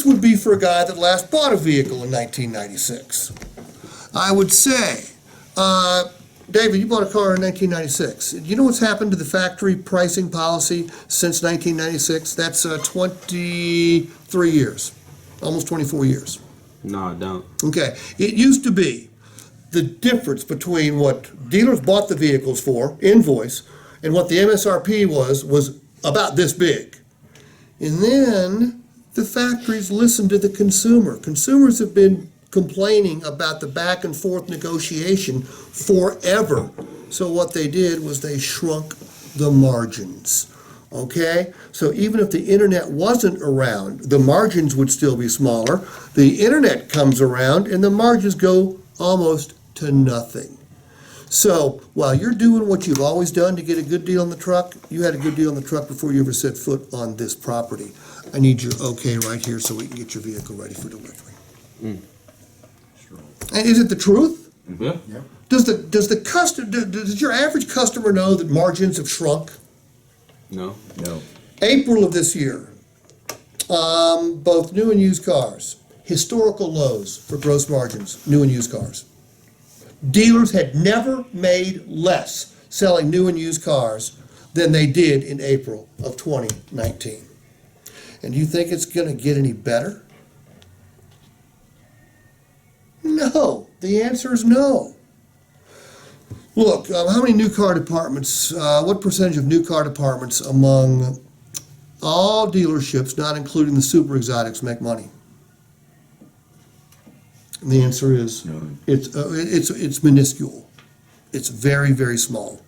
would be for a guy that last bought a vehicle in 1996. I would say, David, you bought a car in 1996. Do you know what's happened to the factory pricing policy since 1996? That's 23 years, almost 24 years. No, I don't. Okay, it used to be the difference between what dealers bought the vehicles for, invoice, and what the MSRP was about this big. And then the factories listened to the consumer. Consumers have been complaining about the back and forth negotiation forever. So what they did was they shrunk the margins. Okay? So even if the internet wasn't around, the margins would still be smaller. The internet comes around and the margins go almost to nothing. So while you're doing what you've always done to get a good deal on the truck, you had a good deal on the truck before you ever set foot on this property. I need your okay right here so we can get your vehicle ready for delivery. And is it the truth? Yeah. Does your average customer know that margins have shrunk? No. No. April of this year, both new and used cars, historical lows for gross margins, new and used cars. Dealers had never made less selling new and used cars than they did in April of 2019. And you think it's going to get any better? No. The answer is no. Look, how many new car departments, what percentage of new car departments among all dealerships, not including the super exotics, make money? And the answer is it's minuscule. It's very, very small.